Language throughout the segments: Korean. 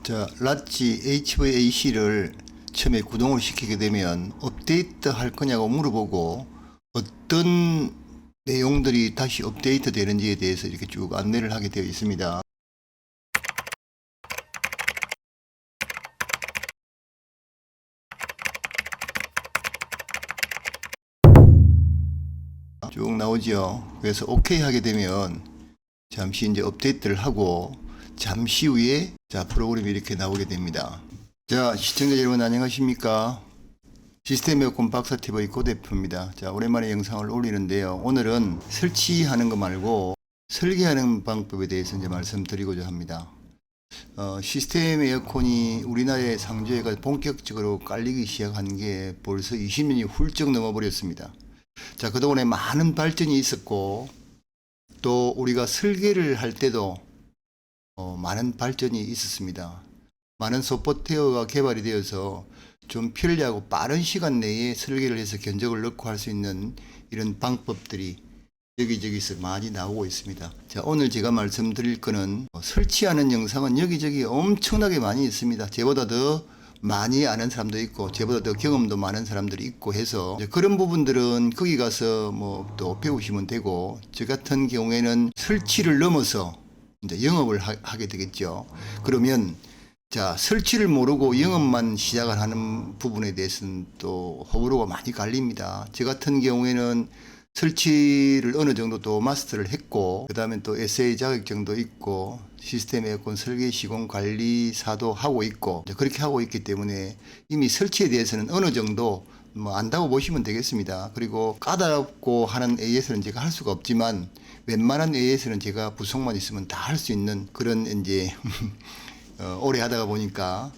자, 라치 HVAC를 처음에 구동을 시키게 되면 업데이트 할 거냐고 물어보고 어떤 내용들이 다시 업데이트 되는지에 대해서 이렇게 쭉 안내를 하게 되어 있습니다. 쭉 나오죠. 그래서 OK 하게 되면 잠시 이제 업데이트를 하고 잠시 후에 프로그램이 이렇게 나오게 됩니다. 자, 시청자 여러분 안녕하십니까? 시스템 에어컨 박사TV 고 대표입니다. 자, 오랜만에 영상을 올리는데요. 오늘은 설치하는 거 말고 설계하는 방법에 대해서 이제 말씀드리고자 합니다. 시스템 에어컨이 우리나라에 상조회가 본격적으로 깔리기 시작한 게 벌써 20년이 훌쩍 넘어버렸습니다. 자, 그동안에 많은 발전이 있었고 또 우리가 설계를 할 때도 많은 발전이 있었습니다. 많은 소프트웨어가 개발이 되어서 좀 편리하고 빠른 시간 내에 설계를 해서 견적을 넣고 할 수 있는 이런 방법들이 여기저기서 많이 나오고 있습니다. 자, 오늘 제가 말씀드릴 거는 설치하는 영상은 여기저기 엄청나게 많이 있습니다. 저보다 더 많이 아는 사람도 있고 저보다 더 경험도 많은 사람들이 있고 해서 그런 부분들은 거기 가서 뭐 또 배우시면 되고, 저 같은 경우에는 설치를 넘어서 이제 영업을 하게 되겠죠. 그러면 자, 설치를 모르고 영업만 시작을 하는 부분에 대해서는 또 호불호가 많이 갈립니다. 저 같은 경우에는 설치를 어느 정도 또 마스터를 했고, 그 다음에 또 SA 자격증도 있고, 시스템 에어컨 설계 시공 관리사도 하고 있고, 그렇게 하고 있기 때문에 이미 설치에 대해서는 어느 정도 뭐 안다고 보시면 되겠습니다. 그리고 까다롭고 하는 AS는 제가 할 수가 없지만, 웬만한 AS는 제가 부속만 있으면 다 할 수 있는 그런 이제 오래 하다가 보니까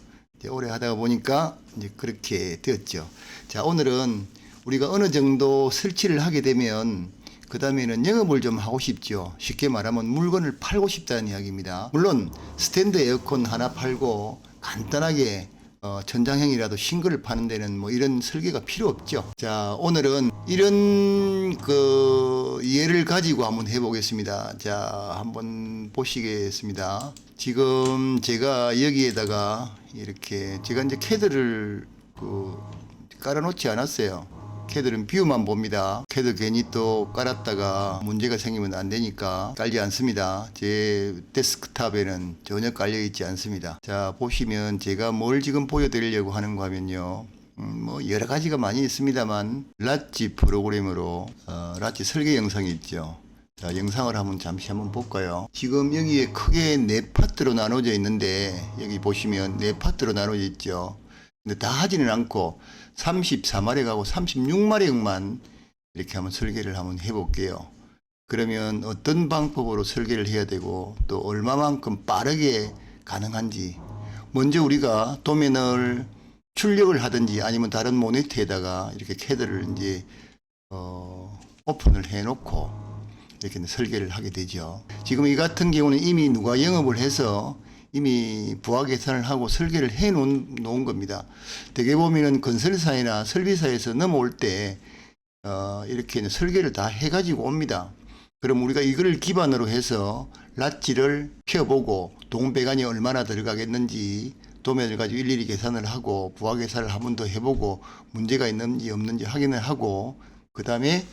이제 그렇게 되었죠. 자, 오늘은 우리가 어느 정도 설치를 하게 되면 그 다음에는 영업을 좀 하고 싶죠. 쉽게 말하면 물건을 팔고 싶다는 이야기입니다. 물론 스탠드 에어컨 하나 팔고 간단하게 천장형이라도 싱글을 파는 데는 뭐 이런 설계가 필요 없죠. 자, 오늘은 이런 예를 가지고 한번 해보겠습니다. 자, 한번 보시겠습니다. 지금 제가 여기에다가 이렇게 제가 이제 캐드를 깔아놓지 않았어요. 캐드는 뷰만 봅니다. 캐드 괜히 또 깔았다가 문제가 생기면 안 되니까 깔지 않습니다. 제 데스크탑에는 전혀 깔려 있지 않습니다. 자, 보시면 제가 뭘 지금 보여드리려고 하는가 하면요, 뭐 여러 가지가 많이 있습니다만 라치 프로그램으로 라치 설계 영상이 있죠. 자, 영상을 잠시 한번 볼까요? 지금 여기에 크게 네 파트로 나눠져 있는데, 여기 보시면 네 파트로 나눠져 있죠. 근데 다 하지는 않고 34마리 가고 36마리만 이렇게 한번 설계를 한번 해볼게요. 그러면 어떤 방법으로 설계를 해야 되고 또 얼마만큼 빠르게 가능한지, 먼저 우리가 도면을 출력을 하든지 아니면 다른 모니터에다가 이렇게 캐드를 이제 오픈을 해 놓고 이렇게 설계를 하게 되죠. 지금 이 같은 경우는 이미 누가 영업을 해서 이미 부하 계산을 하고 설계를 해 놓은 겁니다. 대개 보면은 건설사이나 설비사에서 넘어올 때 이렇게 설계를 다 해가지고 옵니다. 그럼 우리가 이거를 기반으로 해서 랏지를 펴보고 동배관이 얼마나 들어가겠는지 도면을 가지고 일일이 계산을 하고 부하 계산을 한 번 더 해보고 문제가 있는지 없는지 확인을 하고 그 다음에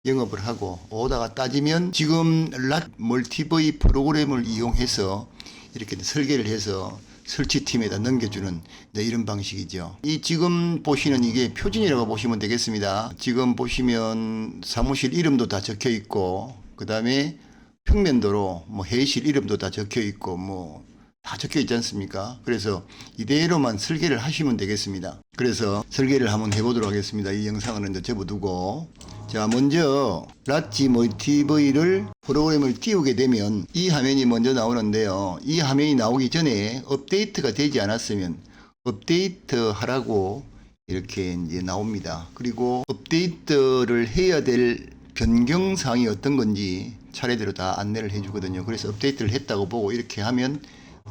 영업을 하고 오다가 따지면 지금 랏 멀티브이 프로그램을 이용해서 이렇게 설계를 해서 설치팀에다 넘겨주는 이런 방식이죠. 이 지금 보시는 이게 표준이라고 보시면 되겠습니다. 지금 보시면 사무실 이름도 다 적혀 있고, 그 다음에 평면도로 뭐 회의실 이름도 다 적혀 있고 뭐 다 적혀 있지 않습니까? 그래서 이대로만 설계를 하시면 되겠습니다. 그래서 설계를 한번 해보도록 하겠습니다. 이 영상을 이제 접어두고, 자, 먼저 라치 멀티브이를 프로그램을 띄우게 되면 이 화면이 먼저 나오는데요. 이 화면이 나오기 전에 업데이트가 되지 않았으면 업데이트 하라고 이렇게 이제 나옵니다. 그리고 업데이트를 해야 될 변경사항이 어떤 건지 차례대로 다 안내를 해주거든요. 그래서 업데이트를 했다고 보고 이렇게 하면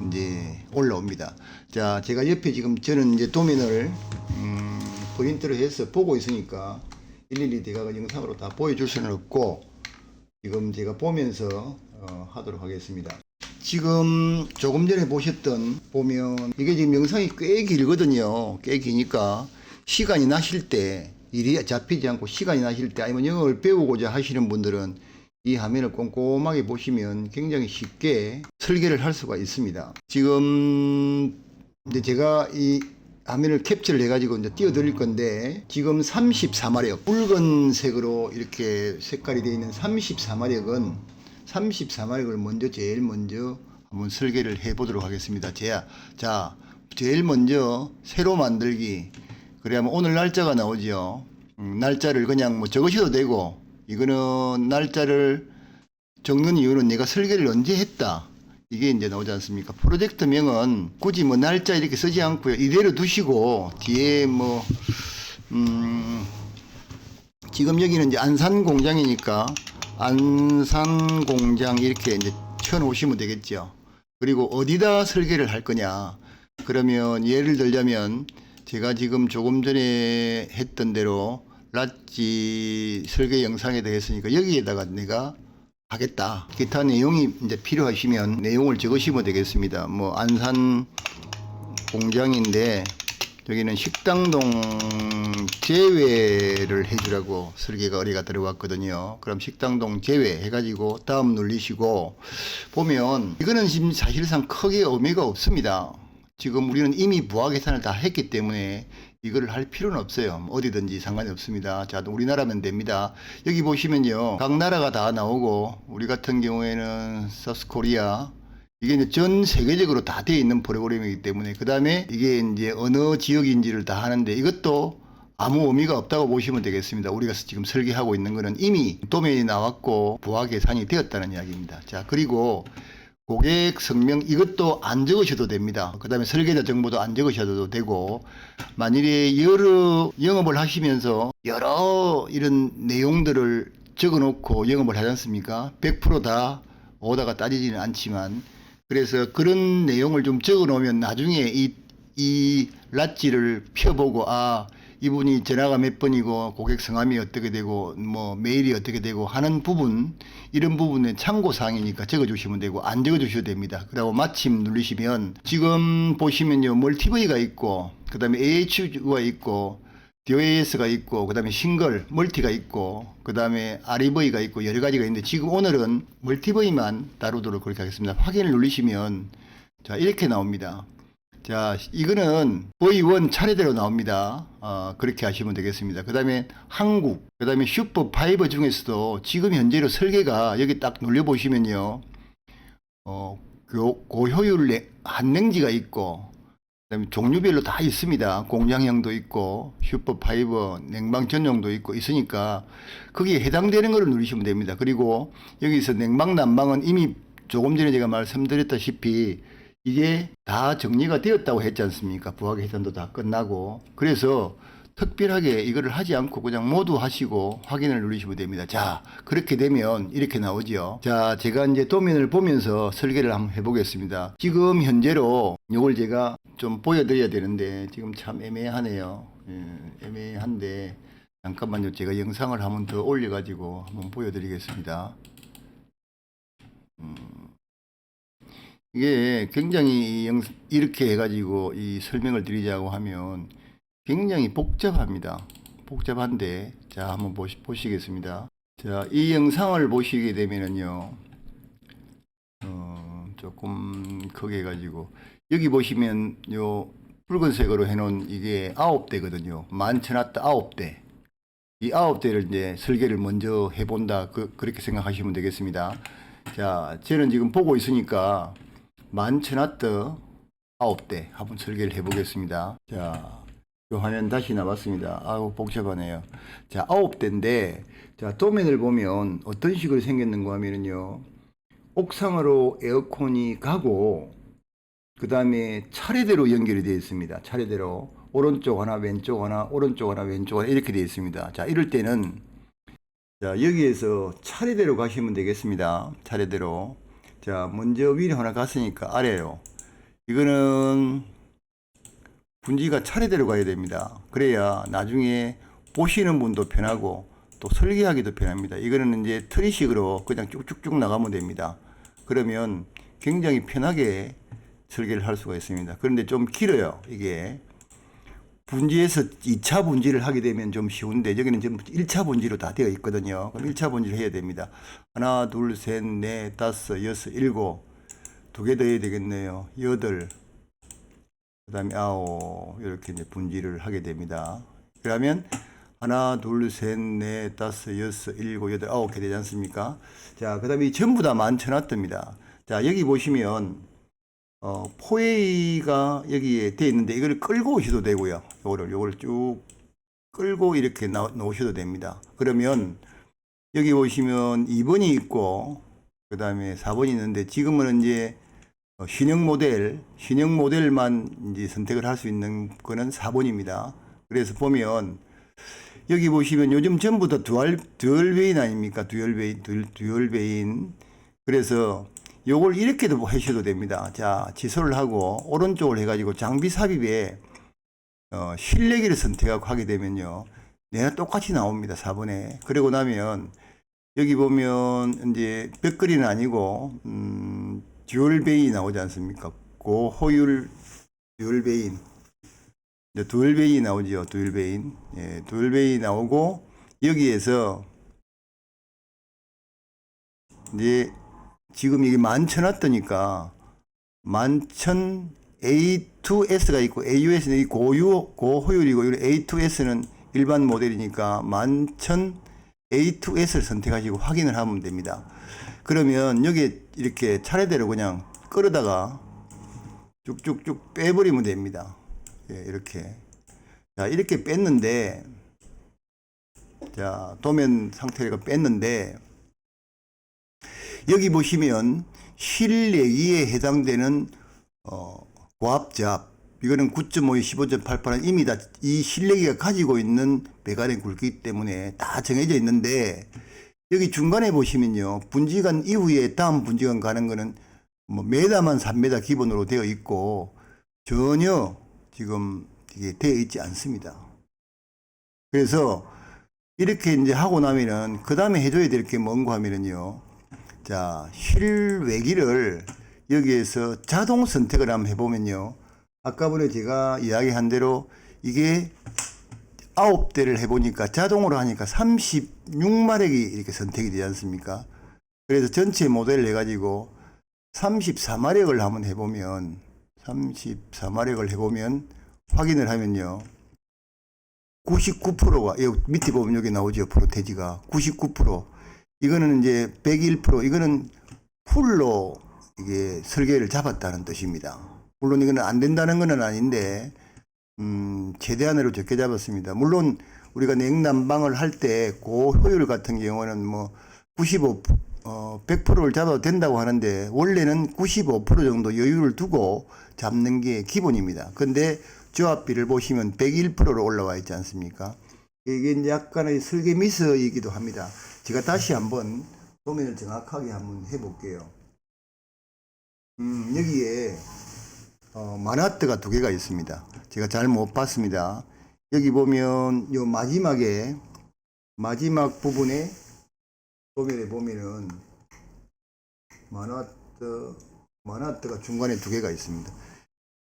이제 올라옵니다. 자, 제가 옆에 지금 저는 이제 도면을 프린트를 해서 보고 있으니까 일일이 제가 영상으로 다 보여줄 수는 없고 지금 제가 보면서 하도록 하겠습니다. 지금 조금 전에 보면 이게 지금 영상이 꽤 길거든요. 꽤 기니까 시간이 나실 때 일이 잡히지 않고 시간이 나실 때 아니면 영어를 배우고자 하시는 분들은 이 화면을 꼼꼼하게 보시면 굉장히 쉽게 설계를 할 수가 있습니다. 지금 이제 제가 이 화면을 캡처를 해가지고 이제 띄워드릴 건데 지금 34마력 붉은색으로 이렇게 색깔이 되어 있는 34마력은 34마력을 제일 먼저 한번 설계를 해 보도록 하겠습니다. 자, 제일 먼저 새로 만들기. 그래야면 오늘 날짜가 나오죠. 날짜를 그냥 뭐 적으셔도 되고, 이거는 날짜를 적는 이유는 내가 설계를 언제 했다. 이게 이제 나오지 않습니까? 프로젝트명은 굳이 뭐 날짜 이렇게 쓰지 않고요. 이대로 두시고, 뒤에 지금 여기는 이제 안산 공장이니까, 안산 공장 이렇게 이제 쳐놓으시면 되겠죠. 그리고 어디다 설계를 할 거냐. 그러면 예를 들자면, 제가 지금 조금 전에 했던 대로 latch 설계 영상에 대해서니까 여기에다가 내가 하겠다. 기타 내용이 이제 필요하시면 내용을 적으시면 되겠습니다. 뭐 안산 공장인데 여기는 식당동 제외를 해주라고 설계가 의뢰가 들어왔거든요. 그럼 식당동 제외 해가지고 다음 누르시고 보면 이거는 지금 사실상 크게 의미가 없습니다. 지금 우리는 이미 부하 계산을 다 했기 때문에 이거를 할 필요는 없어요. 어디든지 상관이 없습니다. 자, 우리나라면 됩니다. 여기 보시면요. 각 나라가 다 나오고, 우리 같은 경우에는 서스코리아, 이게 이제 전 세계적으로 다 되어 있는 프로그램이기 때문에, 그 다음에 이게 이제 어느 지역인지를 다 하는데, 이것도 아무 의미가 없다고 보시면 되겠습니다. 우리가 지금 설계하고 있는 거는 이미 도면이 나왔고, 부하 계산이 되었다는 이야기입니다. 자, 그리고 고객 성명 이것도 안 적으셔도 됩니다. 그 다음에 설계자 정보도 안 적으셔도 되고, 만일에 여러 영업을 하시면서 여러 이런 내용들을 적어 놓고 영업을 하지 않습니까? 100%다 오다가 따지지는 않지만, 그래서 그런 내용을 좀 적어 놓으면 나중에 이 latch를 펴보고, 아, 이분이 전화가 몇 번이고 고객 성함이 어떻게 되고 뭐 메일이 어떻게 되고 하는 부분, 이런 부분에 참고사항이니까 적어주시면 되고 안 적어주셔도 됩니다. 그리고 마침 누르시면 지금 보시면요, 멀티V가 있고 그 다음에 AHU가 있고 DOAS가 있고 그 다음에 싱글 멀티가 있고 그 다음에 REV가 있고 여러 가지가 있는데, 지금 오늘은 멀티V만 다루도록 그렇게 하겠습니다. 확인을 누르시면 자, 이렇게 나옵니다. 자, 이거는 V1 차례대로 나옵니다. 그렇게 하시면 되겠습니다. 그 다음에 한국, 그 다음에 슈퍼5 중에서도 지금 현재로 설계가 여기 딱 눌려보시면요, 고효율 한냉지가 있고, 그 다음에 종류별로 다 있습니다. 공장형도 있고, 슈퍼5 냉방 전용도 있고 있으니까 거기에 해당되는 거를 누르시면 됩니다. 그리고 여기서 냉방, 난방은 이미 조금 전에 제가 말씀드렸다시피 이게 다 정리가 되었다고 했지 않습니까? 부하 계산도 다 끝나고. 그래서 특별하게 이거를 하지 않고 그냥 모두 하시고 확인을 누르시면 됩니다. 자, 그렇게 되면 이렇게 나오죠. 자, 제가 이제 도면을 보면서 설계를 한번 해보겠습니다. 지금 현재로 이걸 제가 좀 보여드려야 되는데 지금 참 애매하네요. 애매한데 잠깐만요. 제가 영상을 한번 더 올려가지고 한번 보여드리겠습니다. 이게 굉장히 이렇게 해가지고 이 설명을 드리자고 하면 굉장히 복잡합니다. 복잡한데, 자, 한번 보시겠습니다. 자, 이 영상을 보시게 되면은요, 조금 크게 해가지고, 여기 보시면 요 붉은색으로 해놓은 이게 9대거든요. 11,000W 9대. 이 9대를 이제 설계를 먼저 해본다. 그렇게 생각하시면 되겠습니다. 자, 저는 지금 보고 있으니까 11,000W 9대 한번 설계를 해보겠습니다. 자, 이 화면 다시 나왔습니다. 아우, 복잡하네요. 자, 9대인데, 자, 도면을 보면 어떤 식으로 생겼는가 하면은요, 옥상으로 에어컨이 가고, 그 다음에 차례대로 연결이 되어 있습니다. 차례대로. 오른쪽 하나, 왼쪽 하나, 오른쪽 하나, 왼쪽 하나, 이렇게 되어 있습니다. 자, 이럴 때는, 자, 여기에서 차례대로 가시면 되겠습니다. 차례대로. 자, 먼저 위로 하나 갔으니까 아래로. 이거는 분지가 차례대로 가야 됩니다. 그래야 나중에 보시는 분도 편하고 또 설계하기도 편합니다. 이거는 이제 트리식으로 그냥 쭉쭉쭉 나가면 됩니다. 그러면 굉장히 편하게 설계를 할 수가 있습니다. 그런데 좀 길어요. 이게 분지에서 2차 분지를 하게 되면 좀 쉬운데 여기는 전부 1차 분지로 다 되어 있거든요. 그럼 1차 분지를 해야 됩니다. 하나, 둘, 셋, 넷, 다섯, 여섯, 일곱. 두 개 더 해야 되겠네요. 여덟. 그 다음에 아홉. 이렇게 이제 분지를 하게 됩니다. 그러면 하나, 둘, 셋, 넷, 다섯, 여섯, 일곱, 여덟, 아홉 개 되지 않습니까? 자, 그 다음에 전부 다 11,000W입니다. 자, 여기 보시면 포웨이가 여기에 되어 있는데 이걸 끌고 오셔도 되고요. 요거를 쭉 끌고 이렇게 놓으셔도 됩니다. 그러면 여기 보시면 2번이 있고 그 다음에 4번이 있는데 지금은 이제 신형 모델만 이제 선택을 할 수 있는 거는 4번입니다. 그래서 보면 여기 보시면 요즘 전부 다 듀얼 베인 아닙니까? 듀얼 베인. 그래서 요걸 이렇게도 하셔도 됩니다. 자, 취소를 하고 오른쪽을 해가지고 장비 삽입에 실내기를 선택하고 하게 되면요, 내가 똑같이 나옵니다. 4번에. 그리고 나면 여기 보면 이제 벽걸이는 아니고 듀얼 베이 나오지 않습니까? 고효율 듀얼 베인. 듀얼 베이 나오죠. 듀얼 베인. 예, 듀얼 베이 나오고 여기에서 이제 지금 이게 11,000W니까 11,000 A2S가 있고 AUS는 이 고효율이고 A2S는 일반 모델이니까 11,000 A2S를 선택하시고 확인을 하면 됩니다. 그러면 여기 이렇게 차례대로 그냥 끌어다가 쭉쭉쭉 빼버리면 됩니다. 예, 이렇게. 자, 이렇게 뺐는데, 자, 도면 상태가 뺐는데, 여기 보시면 실내기에 해당되는 고압잡, 이거는 9.5, 15.88은 이미 다 이 실내기가 가지고 있는 배관의 굵기 때문에 다 정해져 있는데, 여기 중간에 보시면요, 분지관 이후에 다음 분지관 가는 거는 뭐 메다만 3m 기본으로 되어 있고 전혀 지금 이게 되어 있지 않습니다. 그래서 이렇게 이제 하고 나면은 그 다음에 해줘야 될 게 뭔가 하면은요, 자, 실외기를 여기에서 자동 선택을 한번 해보면요, 아까 전에 제가 이야기한 대로 이게 9대를 해보니까 자동으로 하니까 36마력이 이렇게 선택이 되지 않습니까? 그래서 전체 모델을 해가지고 34마력을 한번 해보면 34마력을 해보면 확인을 하면요, 99%가 여기 밑에 보면 여기 나오죠. 프로테지가 99%. 이거는 이제 101%. 이거는 풀로 이게 설계를 잡았다는 뜻입니다. 물론 이거는 안 된다는 건 아닌데 최대한으로 적게 잡았습니다. 물론 우리가 냉난방을 할 때 고효율 같은 경우는 뭐 100%를 잡아도 된다고 하는데 원래는 95% 정도 여유를 두고 잡는 게 기본입니다. 근데 조합비를 보시면 101%로 올라와 있지 않습니까? 이게 이제 약간의 설계 미스이기도 합니다. 제가 다시 한번 도면을 정확하게 한번 해볼게요. 여기에 만화트가 두 개가 있습니다. 제가 잘 못 봤습니다. 여기 보면 요 마지막 부분에 도면에 보면은 만화트가 중간에 두 개가 있습니다.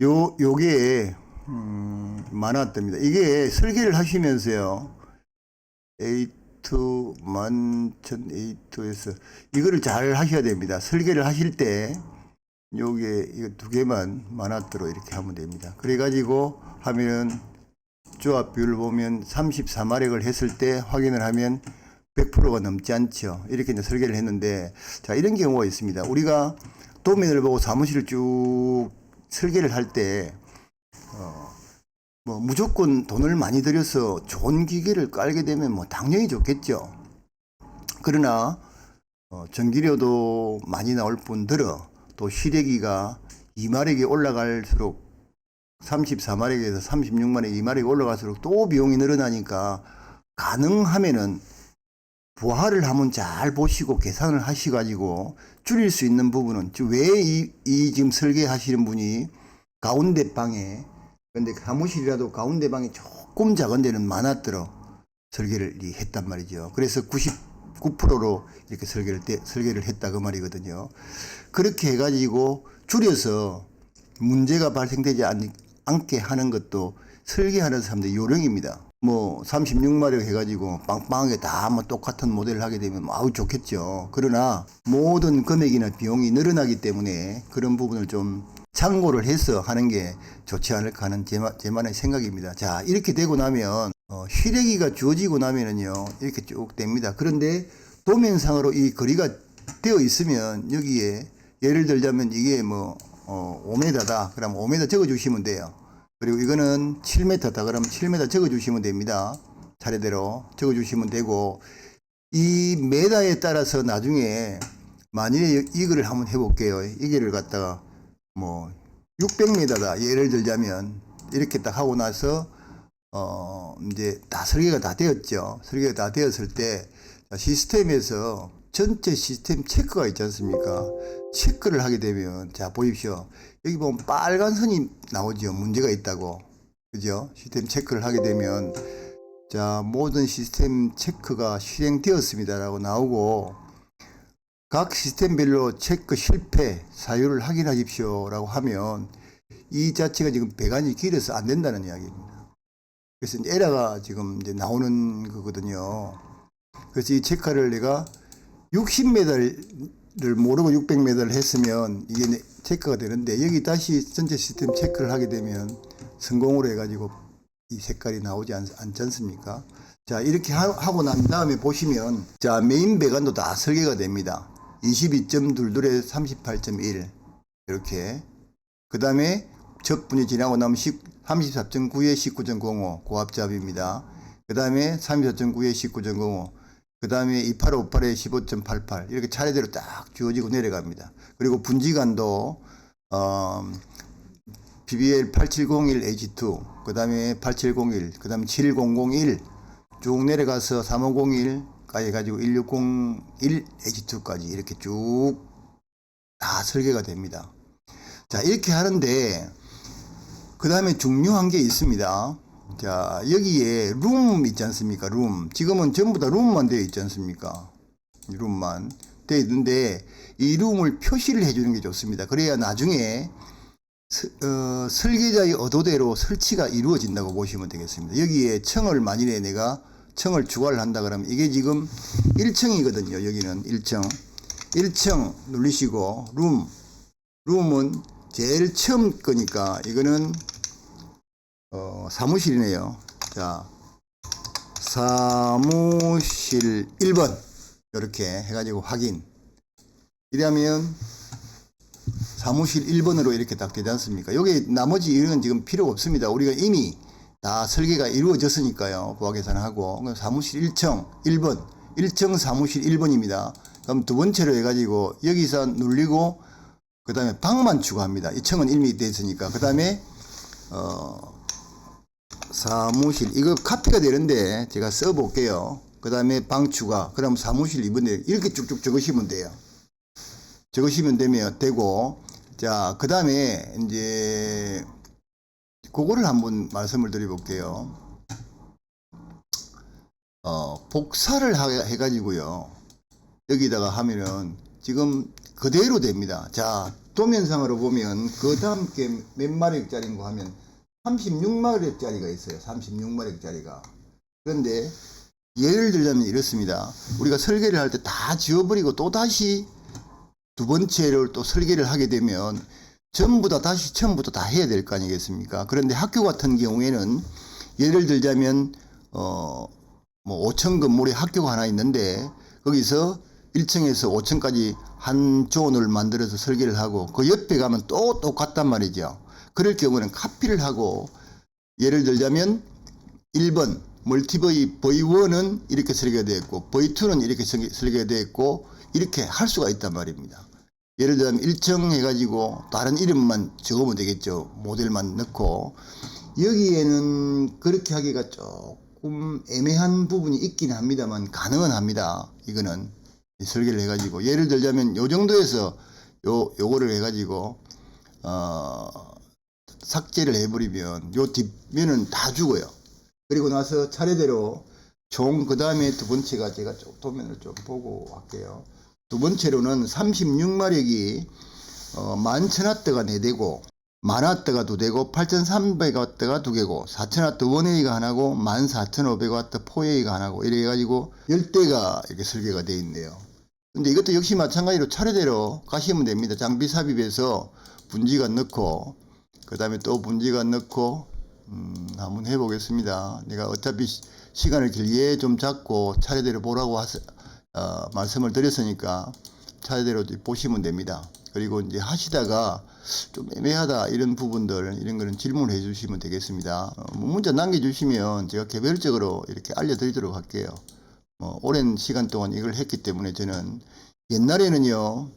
요게 만화트입니다. 이게 설계를 하시면서요, A2 11,000 A2S 이거를 잘 하셔야 됩니다. 설계를 하실 때 요게 이거 두 개만 만화트로 이렇게 하면 됩니다. 그래 가지고 하면 조합 비율을 보면 34마력을 했을 때 확인을 하면 100%가 넘지 않죠. 이렇게 이제 설계를 했는데, 자, 이런 경우가 있습니다. 우리가 도면을 보고 사무실을 쭉 설계를 할 때 뭐 무조건 돈을 많이 들여서 좋은 기계를 깔게 되면 뭐 당연히 좋겠죠. 그러나 전기료도 많이 나올 뿐더러 또 실외기가 2마력이 올라갈수록 34마력에서 36마력 2마력이 올라갈수록 또 비용이 늘어나니까 가능하면은 부하를 한번 잘 보시고 계산을 하셔가지고 줄일 수 있는 부분은, 왜 이 지금 설계하시는 분이 가운데 방에, 근데 사무실이라도 가운데 방이 조금 작은 데는 많았더러 설계를 했단 말이죠. 그래서 9%로 이렇게 설계를 했다 그 말이거든요. 그렇게 해가지고 줄여서 문제가 발생되지 않게 하는 것도 설계하는 사람들의 요령입니다. 뭐 36마력 해가지고 빵빵하게 다 뭐 똑같은 모델을 하게 되면 아우 좋겠죠. 그러나 모든 금액이나 비용이 늘어나기 때문에 그런 부분을 좀 참고를 해서 하는 게 좋지 않을까 하는 제만의 생각입니다. 자, 이렇게 되고 나면 휘레기가 주어지고 나면은요 이렇게 쭉 됩니다. 그런데 도면상으로 이 거리가 되어 있으면 여기에 예를 들자면 이게 뭐 5m다 그럼 5m 적어 주시면 돼요. 그리고 이거는 7m다 그럼 7m 적어 주시면 됩니다. 차례대로 적어 주시면 되고, 이 메다에 따라서 나중에 만일에 이거를 한번 해볼게요. 이거를 갖다가 뭐 600m다 예를 들자면 이렇게 딱 하고 나서 이제 다 설계가 다 되었죠. 설계가 다 되었을 때 시스템에서 전체 시스템 체크가 있지 않습니까? 체크를 하게 되면 자 보십시오. 여기 보면 빨간 선이 나오죠. 문제가 있다고. 그죠? 시스템 체크를 하게 되면 자 모든 시스템 체크가 실행되었습니다라고 나오고, 각 시스템별로 체크 실패 사유를 확인하십시오 라고 하면 이 자체가 지금 배관이 길어서 안 된다는 이야기입니다. 그래서 이제 에러가 지금 이제 나오는 거거든요. 그래서 이 체크를 내가 60m를 모르고 600m를 했으면 이게 체크가 되는데, 여기 다시 전체 시스템 체크를 하게 되면 성공으로 해가지고 이 색깔이 나오지 않지 않습니까? 자, 이렇게 하고 난 다음에 보시면 자 메인 배관도 다 설계가 됩니다. 22.22에 38.1 이렇게, 그 다음에 적분이 지나고 나면 34.9에 19.05 고압잡입니다. 그 다음에 34.9에 19.05, 그 다음에 2858에 15.88 이렇게 차례대로 딱 주어지고 내려갑니다. 그리고 분지관도 BBL 8701H2, 그 다음에 8701, 그 다음에 7001 쭉 내려가서 3501까지 해가지고 1601H2까지 이렇게 쭉 다 설계가 됩니다. 자, 이렇게 하는데 그 다음에 중요한 게 있습니다. 자, 여기에 룸 있지 않습니까? 룸. 지금은 전부 다 룸만 되어 있지 않습니까? 룸만 되어 있는데 이 룸을 표시를 해주는 게 좋습니다. 그래야 나중에 설계자의 의도대로 설치가 이루어진다고 보시면 되겠습니다. 여기에 층을 만일에 내가 층을 추가를 한다 그러면 이게 지금 1층이거든요. 여기는 1층 누르시고 룸은 제일 처음 거니까 이거는 사무실이네요. 자, 사무실 1번 이렇게 해가지고 확인. 이러면 사무실 1번으로 이렇게 딱 되지 않습니까? 여기 나머지 이런 지금 필요 없습니다. 우리가 이미 다 설계가 이루어졌으니까요. 부하 계산하고. 사무실 1층 1번 1층 사무실 1번입니다. 그럼 두 번째로 해가지고 여기서 눌리고 그 다음에 방만 추가합니다. 이 층은 이미 되어 있으니까. 그 다음에 사무실 이거 카피가 되는데 제가 써볼게요. 그 다음에 방 추가, 그럼 사무실 2번에 이렇게 쭉쭉 적으시면 돼요. 적으시면 되고, 자, 그 다음에 이제 그거를 한번 말씀을 드려볼게요. 복사를 해가지고요. 여기다가 하면은 지금 그대로 됩니다. 자, 도면상으로 보면 그 다음 게 몇 마력짜리인가 하면 36마력짜리가 있어요. 36마력짜리가. 그런데 예를 들자면 이렇습니다. 우리가 설계를 할 때 다 지워버리고 또 다시 두 번째를 또 설계를 하게 되면 전부 다 다시 처음부터 다 해야 될 거 아니겠습니까? 그런데 학교 같은 경우에는 예를 들자면 뭐 5층 건물에 학교가 하나 있는데 거기서 1층에서 5층까지 한 존을 만들어서 설계를 하고 그 옆에 가면 또 똑같단 말이죠. 그럴 경우는 카피를 하고, 예를 들자면 1번 멀티버이 V1은 이렇게 설계가 되어 있고 V2는 이렇게 설계가 되어 있고 이렇게 할 수가 있단 말입니다. 예를 들면 1층 해가지고 다른 이름만 적으면 되겠죠. 모델만 넣고. 여기에는 그렇게 하기가 조금 애매한 부분이 있긴 합니다만 가능은 합니다. 이거는 설계를 해가지고 예를 들자면 요 정도에서 요거를 해가지고 삭제를 해버리면 요 뒷면은 다 죽어요. 그리고 나서 차례대로 총 그 다음에 두 번째가 제가 좀 도면을 좀 보고 할게요. 두 번째로는 36마력이 11,000W가 4대고 10,000W가 2대고 8,300W가 2개고 4,000W 1A가 하나고 14,500W 4A가 하나고 이래 가지고 10대가 이렇게 설계가 되어 있네요. 근데 이것도 역시 마찬가지로 차례대로 가시면 됩니다. 장비 삽입해서 분지관 넣고 그 다음에 또 분지관 넣고 한번 해보겠습니다. 내가 어차피 시간을 길게 좀 잡고 차례대로 보라고 말씀을 드렸으니까 차례대로 보시면 됩니다. 그리고 이제 하시다가 좀 애매하다 이런 부분들 이런 거는 질문을 해 주시면 되겠습니다. 문자 남겨주시면 제가 개별적으로 이렇게 알려드리도록 할게요. 오랜 시간 동안 이걸 했기 때문에 저는 옛날에는요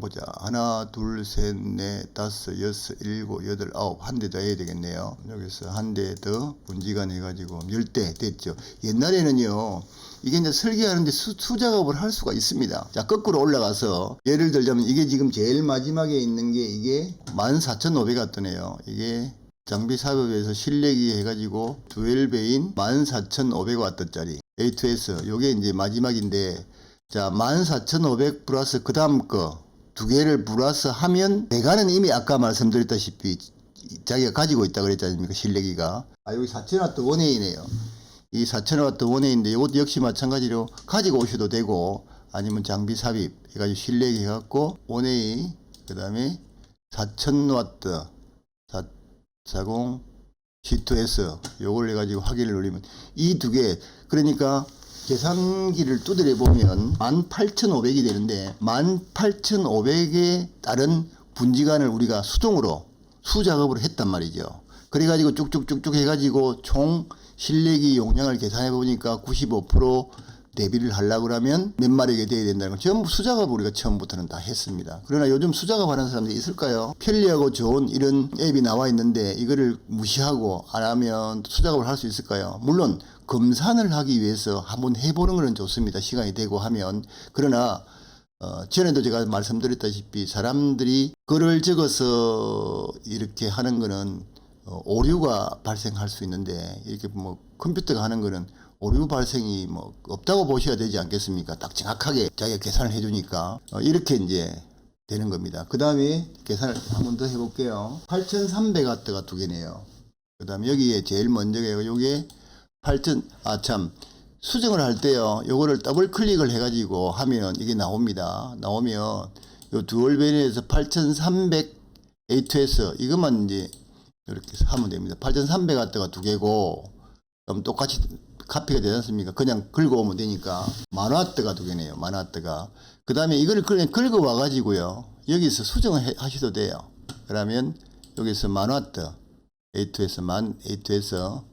보자 하나 둘 셋 넷 다섯 여섯 일곱 여덟 아홉 한 대 더 해야 되겠네요. 여기서 한 대 더 분지관 해가지고 10대 됐죠. 옛날에는요 이게 이제 설계하는데 수작업을 할 수가 있습니다. 자 거꾸로 올라가서 예를 들자면 이게 지금 제일 마지막에 있는 게 이게 14,500W네요. 이게 장비 삽입에서 실내기 해가지고 듀얼배인 14,500W짜리 A2S 요게 이제 마지막인데 자 14,500 플러스 그 다음 거 두 개를 플러스 하면 배관은 이미 아까 말씀드렸다시피 자기가 가지고 있다 그랬지 않습니까? 실내기가 여기 4,000W 1A네요. 이 4,000W 1A인데 이것도 역시 마찬가지로 가지고 오셔도 되고 아니면 장비 삽입 해가지고 실내기 해갖고 1A 그 다음에 4,000W 440 C2S 요걸 해가지고 확인을 누르면 이 두 개 그러니까 계산기를 두드려 보면 18,500이 되는데 18,500에 따른 분지관을 우리가 수동으로 수작업으로 했단 말이죠. 그래가지고 쭉쭉쭉쭉 해가지고 총 실내기 용량을 계산해 보니까 95% 대비를 하려고 그러면 몇 마력이 돼야 된다는 걸 전부 수작업 우리가 처음부터는 다 했습니다. 그러나 요즘 수작업 하는 사람들이 있을까요? 편리하고 좋은 이런 앱이 나와 있는데 이거를 무시하고 안 하면 수작업을 할 수 있을까요? 물론 검산을 하기 위해서 한번 해보는 것은 좋습니다. 시간이 되고 하면. 그러나 전에도 제가 말씀드렸다시피 사람들이 글을 적어서 이렇게 하는 거는 오류가 발생할 수 있는데 이렇게 뭐 컴퓨터가 하는 거는 오류 발생이 뭐 없다고 보셔야 되지 않겠습니까? 딱 정확하게 자기가 계산을 해주니까 이렇게 이제 되는 겁니다. 그 다음에 계산을 한 번 더 해볼게요. 8,300W가 두 개네요. 그 다음에 여기에 제일 먼저가 요게 8,000 수정을 할 때요 요거를 더블 클릭을 해가지고 하면 이게 나옵니다. 나오면 요 듀얼밴에서 8,300 A2S 이것만 이제 이렇게 하면 됩니다. 8,300W가 두 개고 그럼 똑같이 카피가 되지 않습니까? 그냥 긁어오면 되니까 10,000W가 두 개네요. 10,000W가 그 다음에 이걸 그냥 긁어와 가지고요 여기서 수정을 하셔도 돼요. 그러면 여기서 10,000W A2S A2S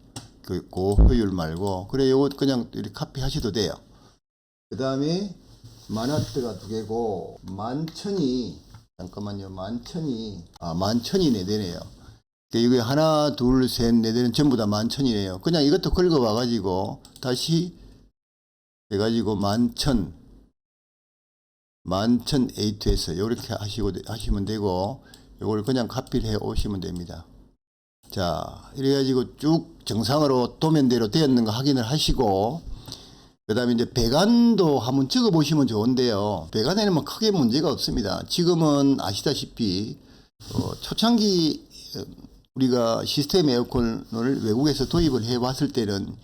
그 효율 말고 그래 요거 그냥 이렇게 카피 하셔도 돼요. 그 다음에 10,000W가 두 개고 11,000이 잠깐만요 11,000이 11,000이 네 대네요. 이게 하나 둘 셋 네 대는 전부 다 11,000이네요. 그냥 이것도 긁어와 가지고 다시 해가지고 11,000 A2S 이렇게 하시면 되고 요걸 그냥 카피를 해 오시면 됩니다. 자 이래가지고 쭉 정상으로 도면대로 되었는 거 확인을 하시고 그 다음에 이제 배관도 한번 찍어 보시면 좋은데요. 배관에는 뭐 크게 문제가 없습니다. 지금은 아시다시피 초창기 우리가 시스템 에어컨을 외국에서 도입을 해 왔을 때는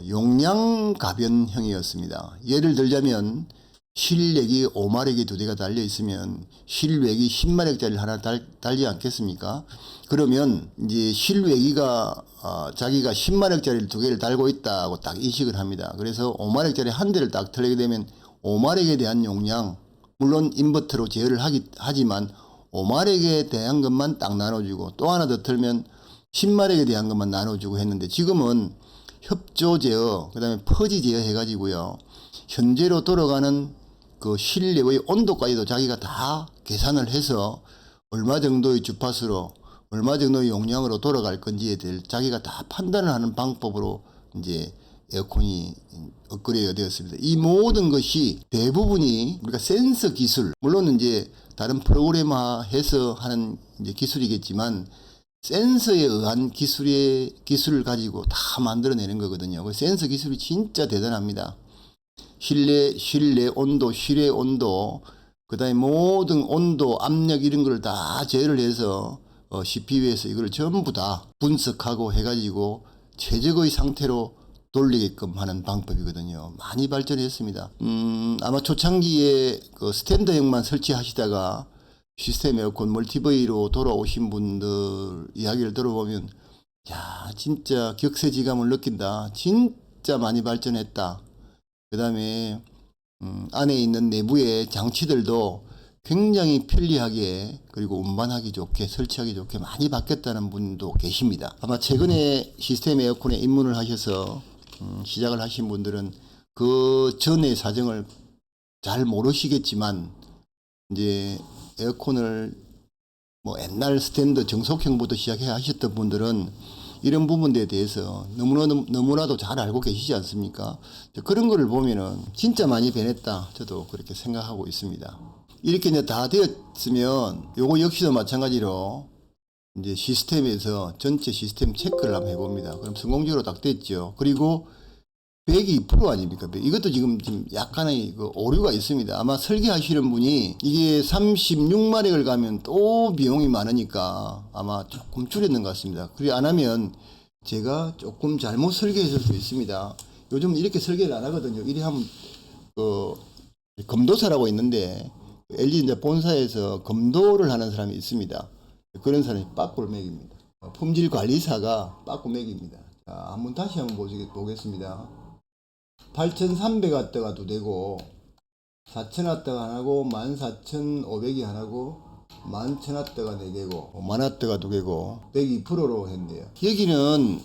용량 가변형이었습니다. 예를 들자면 실외기 5마력이 두 대가 달려 있으면 실외기 10마력짜리 하나 달지 않겠습니까? 그러면 이제 실외기가 자기가 10마력짜리 두 개를 달고 있다고 딱 인식을 합니다. 그래서 5마력짜리 한 대를 딱 틀게 되면 5마력에 대한 용량 물론 인버터로 제어를 하지만 5마력에 대한 것만 딱 나눠주고 또 하나 더 틀면 10마력에 대한 것만 나눠주고 했는데 지금은 협조 제어 그 다음에 퍼지 제어 해가지고요 현재로 돌아가는 그 실내의 온도까지도 자기가 다 계산을 해서 얼마 정도의 주파수로 얼마 정도의 용량으로 돌아갈 건지에 대해 자기가 다 판단을 하는 방법으로 이제 에어컨이 업그레이드가 되었습니다. 이 모든 것이 대부분이 우리가 센서 기술, 물론 이제 다른 프로그램화해서 하는 이제 기술이겠지만 센서에 의한 기술을 가지고 다 만들어내는 거거든요. 그 센서 기술이 진짜 대단합니다. 실내 온도, 실외 온도, 그 다음에 모든 온도, 압력 이런 걸 다 제어를 해서 CPU에서 이걸 전부 다 분석하고 해가지고 최적의 상태로 돌리게끔 하는 방법이거든요. 많이 발전했습니다. 아마 초창기에 그 스탠더형만 설치하시다가 시스템 에어컨 멀티버이로 돌아오신 분들 이야기를 들어보면, 야, 진짜 격세지감을 느낀다. 진짜 많이 발전했다. 그 다음에 안에 있는 내부의 장치들도 굉장히 편리하게 그리고 운반하기 좋게 설치하기 좋게 많이 바뀌었다는 분도 계십니다. 아마 최근에 시스템 에어컨에 입문을 하셔서 시작을 하신 분들은 그 전의 사정을 잘 모르시겠지만, 이제 에어컨을 뭐 옛날 스탠드 정속형부터 시작해 하셨던 분들은 이런 부분에 대해서 너무나도 잘 알고 계시지 않습니까? 그런 거를 보면은 진짜 많이 변했다. 저도 그렇게 생각하고 있습니다. 이렇게 이제 다 되었으면 요거 역시도 마찬가지로 이제 시스템에서 전체 시스템 체크를 한번 해봅니다. 그럼 성공적으로 딱 됐죠. 그리고 102% 아닙니까? 이것도 지금 약간의 그 오류가 있습니다. 아마 설계하시는 분이 이게 36마력을 가면 또 비용이 많으니까 아마 조금 줄였는 것 같습니다. 그래 안 하면 제가 조금 잘못 설계했을 수 있습니다. 요즘 이렇게 설계를 안 하거든요. 이래 하면 그 검도사라고 있는데 LG 이제 본사에서 검도를 하는 사람이 있습니다. 그런 사람이 빠꾸를 매깁니다. 품질 관리사가 빠꾸 매깁니다. 자, 한번 다시 한번 보겠습니다. 8,300W가 되고 4,000W 하나고 14,500이 하나고 11,000W가 4개고 10,000W가 2개고 102%로 했네요. 여기는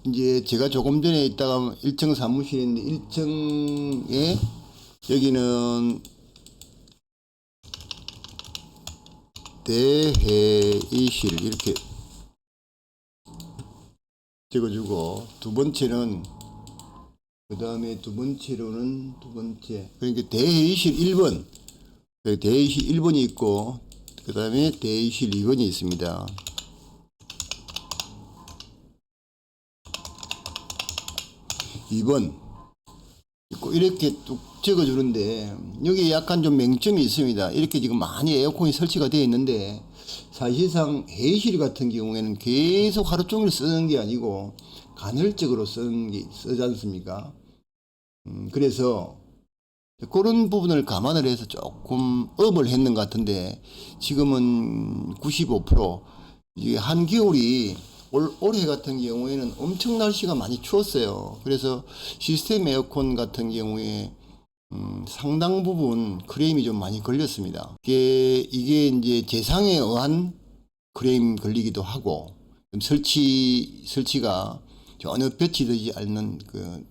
이제 제가 조금 전에 있다가 1층 사무실인데 1층에 여기는 대회의실 이렇게 적어주고, 두 번째는 그 다음에 두 번째로는 그러니까 대회의실 1번, 대회의실 1번이 있고 그 다음에 대회의실 2번이 있습니다. 있고 이렇게 뚝 적어주는데 여기 약간 좀 맹점이 있습니다. 이렇게 지금 많이 에어컨이 설치가 되어 있는데 사실상 회의실 같은 경우에는 계속 하루 종일 쓰는 게 아니고 간헐적으로 쓰지 않습니까? 그래서 그런 부분을 감안을 해서 조금 업을 했는 것 같은데, 지금은 95%, 이게 한겨울이 올해 같은 경우에는 엄청 날씨가 많이 추웠어요. 그래서 시스템 에어컨 같은 경우에 상당 부분 크레임이 좀 많이 걸렸습니다. 이게 이제 재상에 의한 크레임 걸리기도 하고, 설치가 전혀 배치되지 않는 그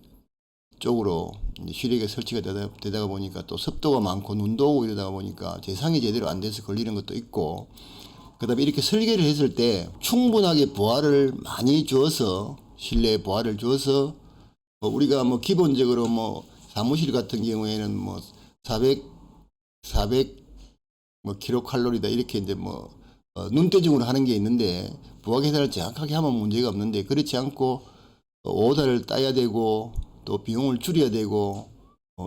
쪽으로 실외에 설치가 되다가 보니까 또 습도가 많고 눈도 오고 이러다 보니까 재상이 제대로 안 돼서 걸리는 것도 있고, 그 다음에 이렇게 설계를 했을 때 충분하게 부하를 많이 주어서, 실내에 부하를 주어서, 우리가 뭐 기본적으로 뭐 사무실 같은 경우에는 뭐 400 뭐 킬로칼로리다 이렇게 이제 뭐 눈대중으로 하는 게 있는데, 부하 계산을 정확하게 하면 문제가 없는데, 그렇지 않고 오다를 따야 되고 또 비용을 줄여야 되고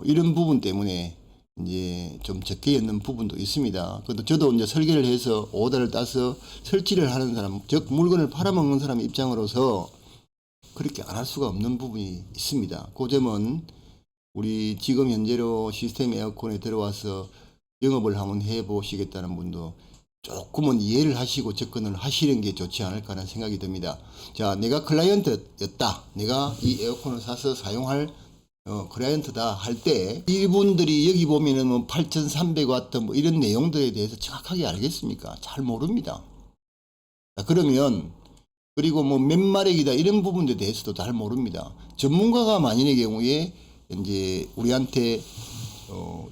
이런 부분 때문에 이제 좀 적게 있는 부분도 있습니다. 그래도 저도 이제 설계를 해서 오다를 따서 설치를 하는 사람, 즉 물건을 팔아먹는 사람 입장으로서 그렇게 안 할 수가 없는 부분이 있습니다. 그 점은 우리 지금 현재로 시스템 에어컨에 들어와서 영업을 한번 해 보시겠다는 분도 조금은 이해를 하시고 접근을 하시는 게 좋지 않을까 하는 생각이 듭니다. 자, 내가 클라이언트였다. 내가 이 에어컨을 사서 사용할 클라이언트다 할 때 이분들이 여기 보면은 뭐 8,300W 뭐 이런 내용들에 대해서 정확하게 알겠습니까? 잘 모릅니다. 자, 그러면 그리고 뭐 몇 마력이다 이런 부분에 대해서도 잘 모릅니다. 전문가가 만일의 경우에 이제 우리한테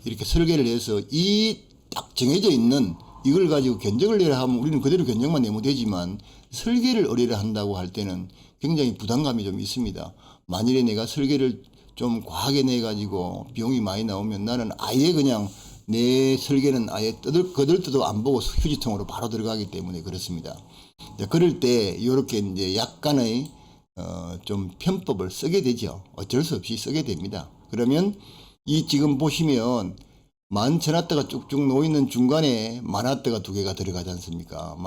이렇게 설계를 해서 이 딱 정해져 있는 이걸 가지고 견적을 내라 하면 우리는 그대로 견적만 내면 되지만, 설계를 의뢰를 한다고 할 때는 굉장히 부담감이 좀 있습니다. 만일에 내가 설계를 좀 과하게 내 가지고 비용이 많이 나오면 나는 아예 그냥 내 설계는 아예 거들떠도 안 보고 휴지통으로 바로 들어가기 때문에 그렇습니다. 자, 그럴 때 이렇게 이제 약간의 좀 편법을 쓰게 되죠. 어쩔 수 없이 쓰게 됩니다. 그러면 이 지금 보시면 만천하트가 쭉쭉 놓이는 중간에 만하트가 두 개가 들어가지 않습니까?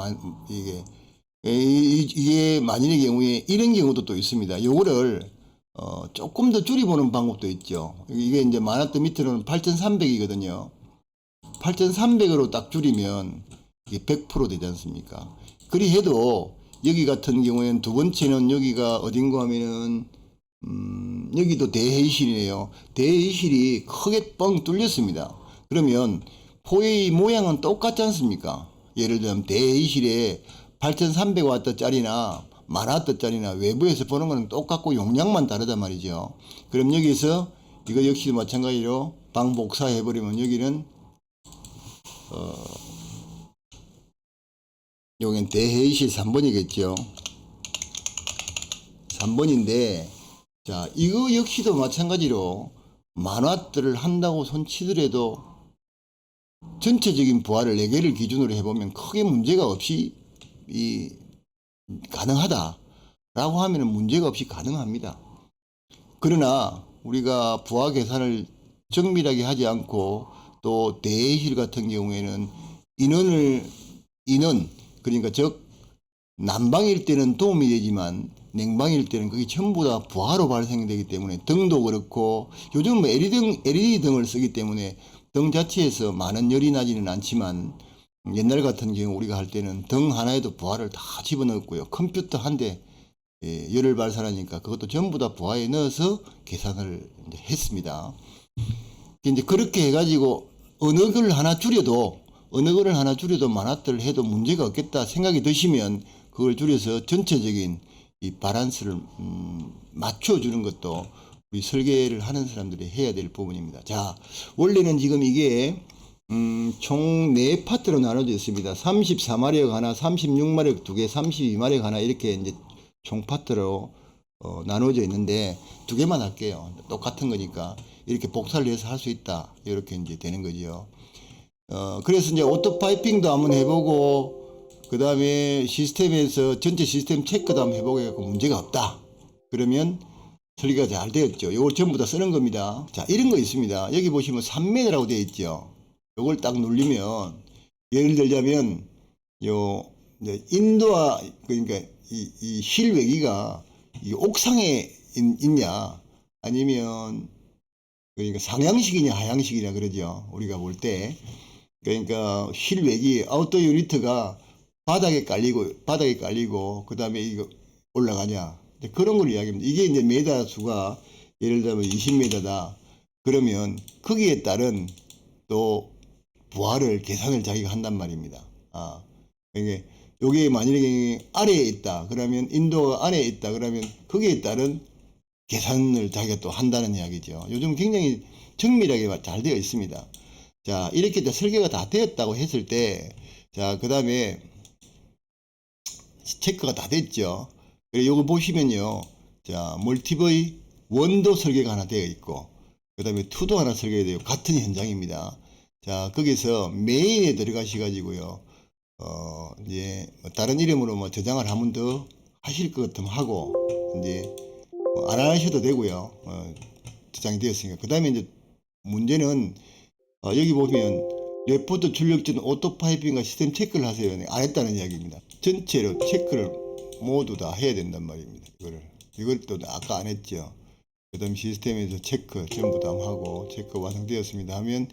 이게 만일의 경우에 이런 경우도 또 있습니다. 요거를 조금 더 줄여보는 방법도 있죠. 이게 이제 만하트 밑으로는 8300이거든요. 8300으로 딱 줄이면 이게 100% 되지 않습니까? 그리 해도 여기 같은 경우에는 두 번째는 여기가 어딘가 하면은 여기도 대회의실이네요. 대회의실이 크게 뻥 뚫렸습니다. 그러면 포의 모양은 똑같지 않습니까? 예를 들면 대회의실에 8300W짜리나 10,000W짜리나 외부에서 보는 거는 똑같고 용량만 다르단 말이죠. 그럼 여기서 이거 역시 마찬가지로 방복사 해버리면 여기는 여기는 대회의실 3번이겠죠. 3번인데 자 이거 역시도 마찬가지로 만화들을 한다고 손치더라도 전체적인 부하를 4개를 기준으로 해보면 크게 문제가 없이 가능하다 라고 하면 문제가 없이 가능합니다. 그러나 우리가 부하 계산을 정밀하게 하지 않고 또 대회의실 같은 경우에는 인원 그러니까 즉 난방일 때는 도움이 되지만 냉방일 때는 그게 전부 다 부하로 발생되기 때문에 등도 그렇고 요즘 뭐 LED 등을 쓰기 때문에 등 자체에서 많은 열이 나지는 않지만 옛날 같은 경우 우리가 할 때는 등 하나에도 부하를 다 집어넣었고요. 컴퓨터 한 대 열을 발산하니까 그것도 전부 다 부하에 넣어서 계산을 이제 했습니다. 이제 그렇게 해가지고 어느 걸 하나 줄여도 만화들을 해도 문제가 없겠다 생각이 드시면 그걸 줄여서 전체적인 이 바란스를 맞춰주는 것도 우리 설계를 하는 사람들이 해야 될 부분입니다. 자, 원래는 지금 이게 총 4파트로 나눠져 있습니다. 34마력 하나, 36마력 두 개, 32마력 하나 이렇게 이제 총 파트로 나눠져 있는데 두 개만 할게요. 똑같은 거니까 이렇게 복사를 해서 할 수 있다. 이렇게 이제 되는 거죠. 그래서 이제 오토 파이핑도 한번 해보고 그 다음에 시스템에서 전체 시스템 체크도 한번 해보고 해갖고 문제가 없다. 그러면 설계가 잘 되었죠. 이걸 전부 다 쓰는 겁니다. 자, 이런 거 있습니다. 여기 보시면 3매너라고 되어 있죠. 이걸 딱 누르면 예를 들자면 요 인도와 그러니까 이 실외기가 이 옥상에 있냐 아니면 그러니까 상향식이냐 하향식이냐 그러죠. 우리가 볼 때 그러니까 실외기 아웃도어 유니트가 바닥에 깔리고 그 다음에 이거 올라가냐 그런 걸 이야기합니다. 이게 이제 메다 수가 예를 들면 20m다 그러면 거기에 따른 또 부하를 계산을 자기가 한단 말입니다. 그러니까 요게 만약에 아래에 있다 그러면 인도가 안에 있다 그러면 거기에 따른 계산을 자기가 또 한다는 이야기죠. 요즘 굉장히 정밀하게 잘 되어 있습니다. 자, 이렇게 이제 설계가 다 되었다고 했을 때, 자, 그 다음에 체크가 다 됐죠. 그리고 요거 보시면요. 자, 멀티버이 원도 설계가 하나 되어 있고, 그 다음에 투도 하나 설계되어 있고, 같은 현장입니다. 자, 거기서 메인에 들어가셔가지고요. 이제 다른 이름으로 뭐 저장을 한 번 더 하실 것 같으면 하고, 이제 안 하셔도 되고요. 저장이 되었으니까. 그 다음에 이제 문제는 여기 보면 레포트 출력 전 오토 파이핑과 시스템 체크를 하세요. 안 했다는 이야기입니다. 전체로 체크를 모두 다 해야 된단 말입니다. 이걸 또 아까 안 했죠. 그 다음 시스템에서 체크 전부 다 하고 체크 완성되었습니다 하면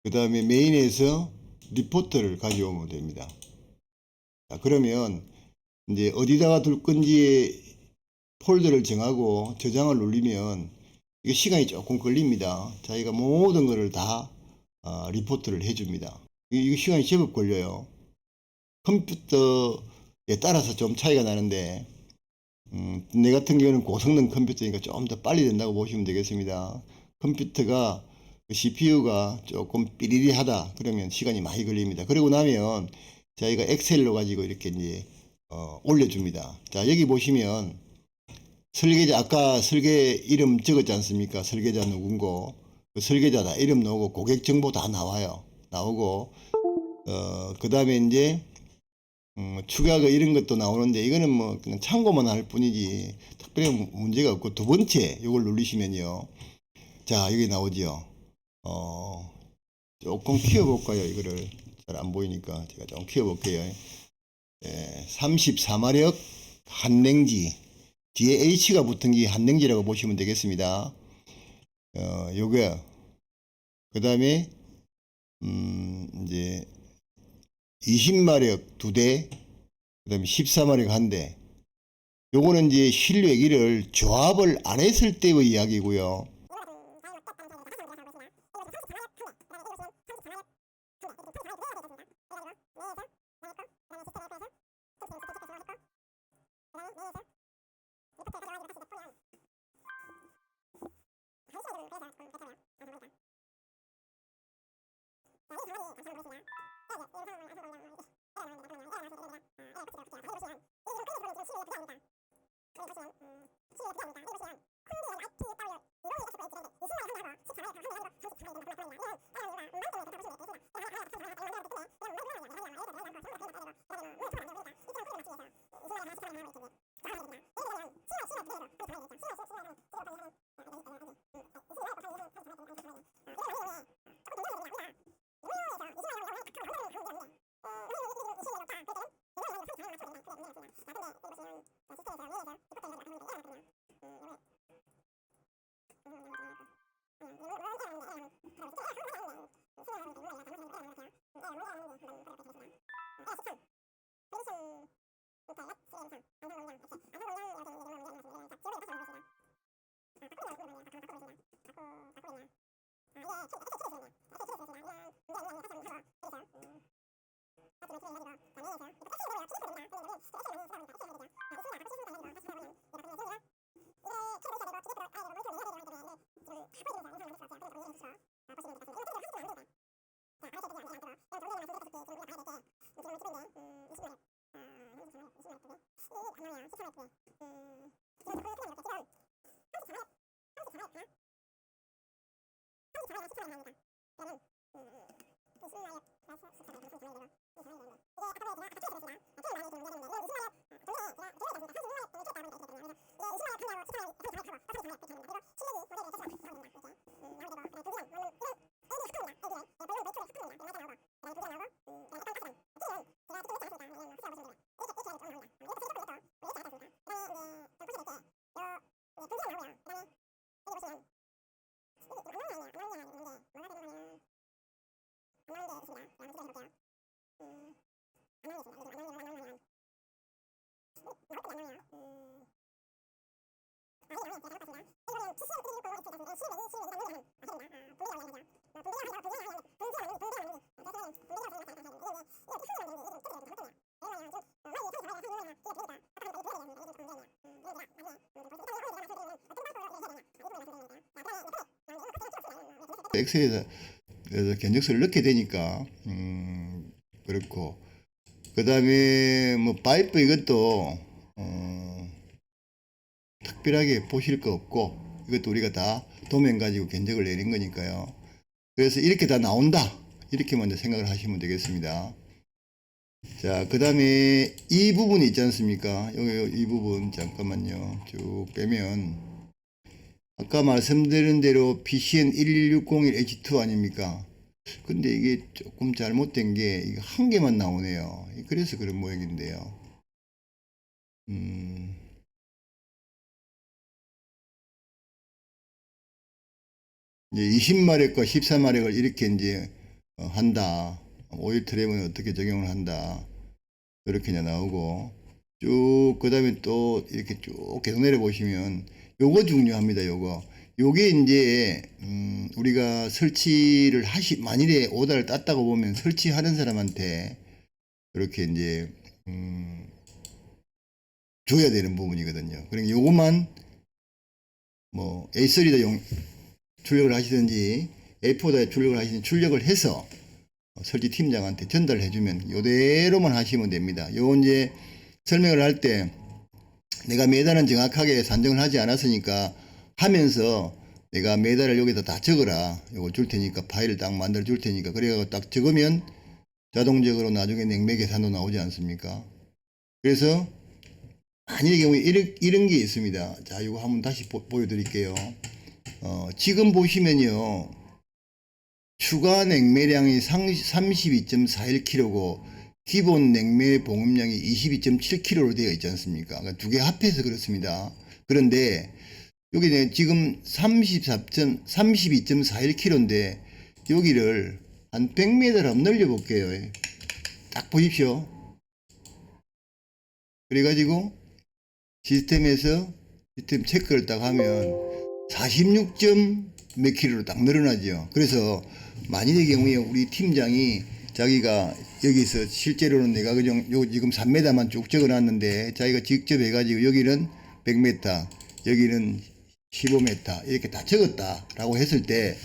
그 다음에 메인에서 리포트를 가져오면 됩니다. 자, 그러면 이제 어디다가 둘 건지 폴더를 정하고 저장을 눌리면 이게 시간이 조금 걸립니다. 자기가 모든 것을 다 리포트를 해줍니다. 이거 시간이 제법 걸려요. 컴퓨터에 따라서 좀 차이가 나는데 내 같은 경우는 고성능 컴퓨터니까 좀 더 빨리 된다고 보시면 되겠습니다. 컴퓨터가 CPU가 조금 삐리리하다 그러면 시간이 많이 걸립니다. 그러고 나면 저희가 엑셀로 가지고 이렇게 이제 올려줍니다. 자, 여기 보시면 설계자 아까 설계 이름 적었지 않습니까? 설계자 누군고 그 설계자다 이름 나오고 고객 정보 다 나와요. 나오고 그 다음에 이제 추가가 이런 것도 나오는데 이거는 뭐 그냥 참고만 할 뿐이지 특별히 문제가 없고, 두 번째 이걸 누르시면요, 자 여기 나오죠. 조금 키워볼까요? 이거를 잘 안 보이니까 제가 좀 키워볼게요. 34마력 한냉지, 뒤에 H가 붙은 게 한냉지라고 보시면 되겠습니다. 요거 그 다음에 이제 20마력 2대, 그 다음에 14마력 1대. 요거는 이제 실외기를 조합을 안 했을 때의 이야기고요. 엑셀에서 견적서를 넣게 되니까 그렇고, 그 다음에 뭐 파이프 이것도 특별하게 보실 거 없고, 이것도 우리가 다 도면 가지고 견적을 내린 거니까요. 그래서 이렇게 다 나온다, 이렇게 먼저 생각을 하시면 되겠습니다. 자, 그 다음에 이 부분이 있지 않습니까? 여기 이 부분 잠깐만요, 쭉 빼면 아까 말씀드린 대로 PCN11601H2 아닙니까? 근데 이게 조금 잘못된 게 이게 한 개만 나오네요. 그래서 그런 모양인데요. 이제 20마력과 14마력을 이렇게 이제 한다. 오일 트랩은 어떻게 적용을 한다. 이렇게 이제 나오고, 쭉 그 다음에 또 이렇게 쭉 계속 내려보시면 요거 중요합니다. 요게 이제 우리가 설치를 만일에 오다를 땄다고 보면 설치하는 사람한테 이렇게 이제 줘야 되는 부분이거든요. 그러니까 요것만 뭐 A3다 출력을 하시든지 A4다 출력을 하시든지 출력을 해서 설치 팀장한테 전달을 해주면 요대로만 하시면 됩니다. 요 이제 설명을 할 때 내가 매달은 정확하게 산정을 하지 않았으니까 하면서 내가 매달을 여기다 다 적어라. 요거 줄 테니까 파일을 딱 만들어 줄 테니까 그래가지고 딱 적으면 자동적으로 나중에 냉매 계산도 나오지 않습니까? 그래서 만일의 경우에 이런 게 있습니다. 자, 이거 한번 다시 보여드릴게요. 지금 보시면요. 추가 냉매량이 32.41kg고 기본 냉매 봉음량이 22.7kg로 되어 있지 않습니까? 그러니까 두 개 합해서 그렇습니다. 그런데 여기 지금 32.41kg인데 여기를 한 100m 한번 늘려볼게요. 딱 보십시오. 그래가지고 시스템에서 시스템 체크를 딱 하면 46. 몇 킬로로 딱 늘어나죠. 그래서 만일의 경우에 우리 팀장이 자기가 여기서 실제로는 내가 그냥 요 지금 3m만 쭉 적어놨는데 자기가 직접 해가지고 여기는 100m, 여기는 15m 이렇게 다 적었다라고 했을 때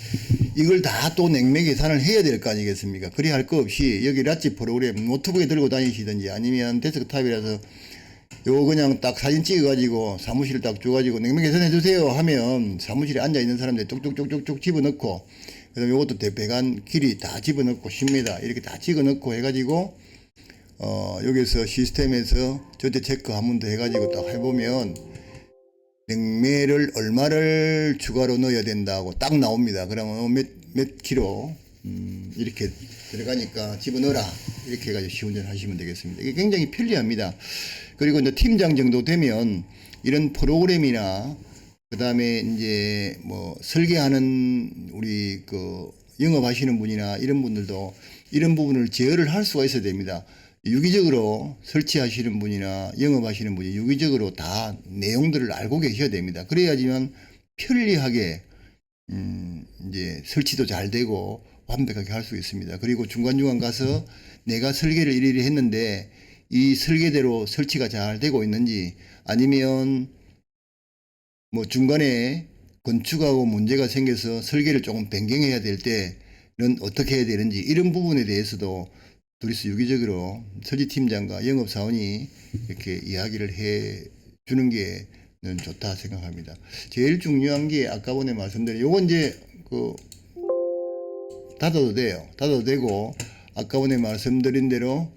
이걸 다 또 냉매 계산을 해야 될 거 아니겠습니까? 그리 할 거 없이 여기 랏지 프로그램 노트북에 들고 다니시든지 아니면 데스크탑이라서 요거 그냥 딱 사진 찍어가지고 사무실 딱 줘가지고 냉매 계산해주세요 하면 사무실에 앉아있는 사람들 뚝뚝뚝뚝뚝 집어넣고 그다음에 요것도 배관 길이 다 집어넣고 10m 이렇게 다 집어넣고 해가지고 여기서 시스템에서 저때 체크 한 번 더 해가지고 딱 해보면 냉매를 얼마를 추가로 넣어야 된다고 딱 나옵니다. 그러면 몇 킬로 이렇게 들어가니까 집어넣어라 이렇게 해가지고 시운전 하시면 되겠습니다. 이게 굉장히 편리합니다. 그리고 이제 팀장 정도 되면 이런 프로그램이나 그 다음에 이제 뭐 설계하는 우리 그 영업하시는 분이나 이런 분들도 이런 부분을 제어를 할 수가 있어야 됩니다. 유기적으로 설치하시는 분이나 영업하시는 분이 유기적으로 다 내용들을 알고 계셔야 됩니다. 그래야지만 편리하게 이제 설치도 잘 되고 완벽하게 할 수 있습니다. 그리고 중간중간 가서 내가 설계를 일일이 했는데 이 설계대로 설치가 잘 되고 있는지 아니면 뭐 중간에 건축하고 문제가 생겨서 설계를 조금 변경해야 될 때는 어떻게 해야 되는지 이런 부분에 대해서도 둘이서 유기적으로 설치팀장과 영업사원이 이렇게 이야기를 해 주는 게 좋다 생각합니다. 제일 중요한 게 아까 전에 말씀드린 요건 이제 그 닫아도 돼요. 닫아도 되고 아까 전에 말씀드린 대로